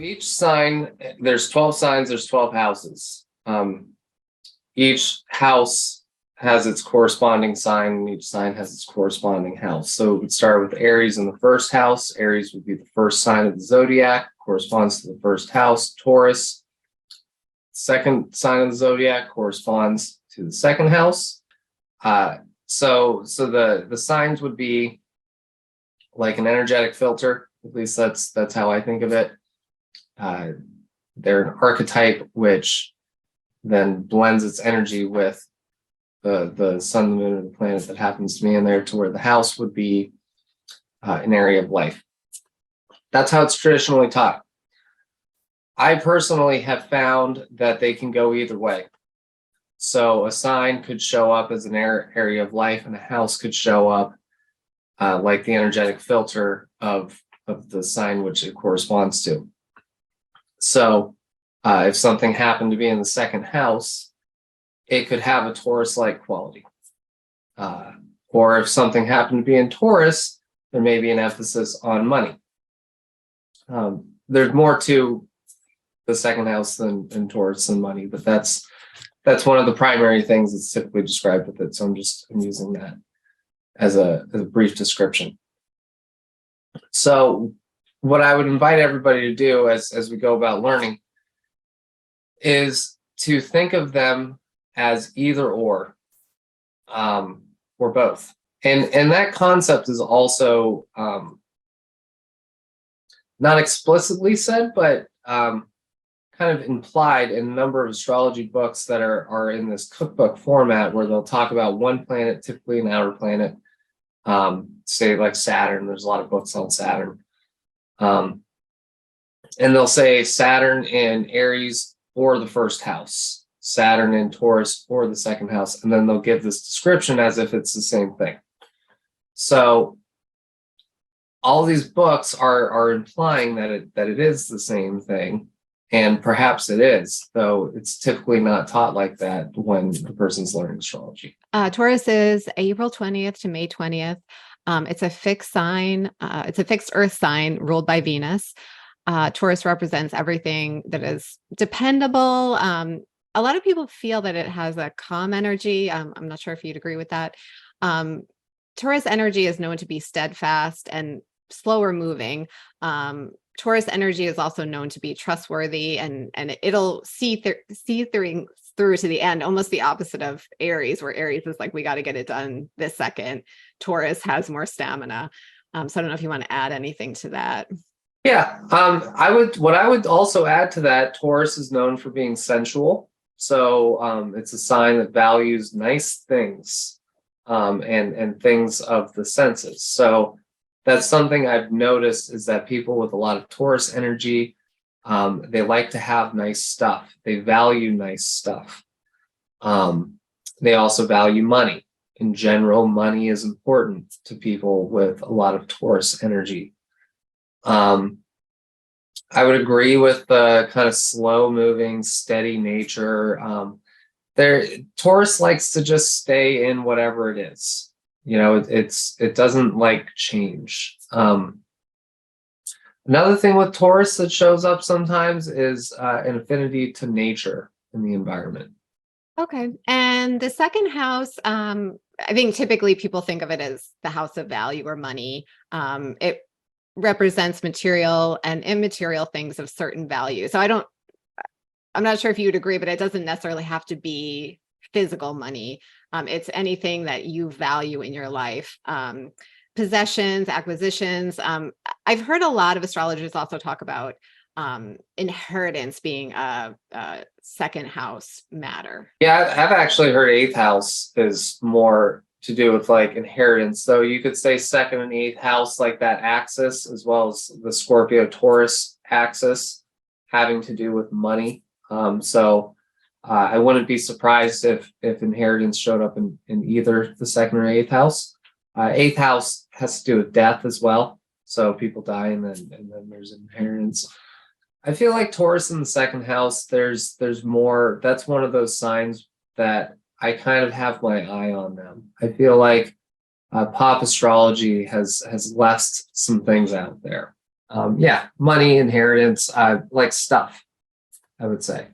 each sign, there's 12 signs, there's 12 houses. Each house has its corresponding sign, and each sign has its corresponding house. So it would start with Aries in the first house. Aries would be the first sign of the zodiac, corresponds to the first house. Taurus, second sign of the zodiac, corresponds to the second house. So the signs would be like an energetic filter. At least that's how I think of it. They're an archetype which then blends its energy with the sun, the moon, and the planet that happens to be in there, to where the house would be an area of life. That's how it's traditionally taught. I personally have found that they can go either way. So a sign could show up as an area of life, and a house could show up like the energetic filter of the sign which it corresponds to. So if something happened to be in the second house, it could have a Taurus-like quality. Or if something happened to be in Taurus, there may be an emphasis on money. There's more to the second house than Taurus and money, but that's one of the primary things that's typically described with it. So I'm using that as a brief description. So what I would invite everybody to do as we go about learning is to think of them as either or both. And that concept is also not explicitly said, but kind of implied in a number of astrology books that are in this cookbook format, where they'll talk about one planet, typically an outer planet, say like Saturn. There's a lot of books on Saturn. And they'll say Saturn in Aries or the first house, Saturn in Taurus or the second house, and then they'll give this description as if it's the same thing. So all these books are implying that it is the same thing, and perhaps it is, though it's typically not taught like that when the person's learning astrology. Taurus is April 20th to May 20th. It's a fixed sign. It's a fixed earth sign ruled by Venus. Taurus represents everything that is dependable. A lot of people feel that it has a calm energy. I'm not sure if you'd agree with that. Taurus energy is known to be steadfast and slower moving. Taurus energy is also known to be trustworthy, and it'll see through to the end, almost the opposite of Aries, where Aries is like, we got to get it done this second. Taurus has more stamina. So I don't know if you want to add anything to that. Yeah, what I would also add to that, Taurus is known for being sensual. So it's a sign that values nice things and things of the senses. So that's something I've noticed, is that people with a lot of Taurus energy, they like to have nice stuff. They value nice stuff. They also value money. In general, money is important to people with a lot of Taurus energy. I would agree with the kind of slow moving, steady nature. Taurus likes to just stay in whatever it is. You know, it doesn't like change. Another thing with Taurus that shows up sometimes is an affinity to nature and the environment. Okay. And the second house, I think typically people think of it as the house of value or money. It represents material and immaterial things of certain value. So I'm not sure if you would agree, but it doesn't necessarily have to be physical money. It's anything that you value in your life. Possessions, acquisitions. I've heard a lot of astrologers also talk about inheritance being a second house matter. Yeah, I've actually heard eighth house is more to do with like inheritance. So you could say second and eighth house, like that axis, as well as the Scorpio Taurus axis, having to do with money. So I wouldn't be surprised if inheritance showed up in either the second or eighth house. Eighth house has to do with death as well. So people die and then there's inheritance. I feel like Taurus in the second house, there's more. That's one of those signs that I kind of have my eye on them. I feel like pop astrology has left some things out there. Yeah, money, inheritance, like stuff, I would say.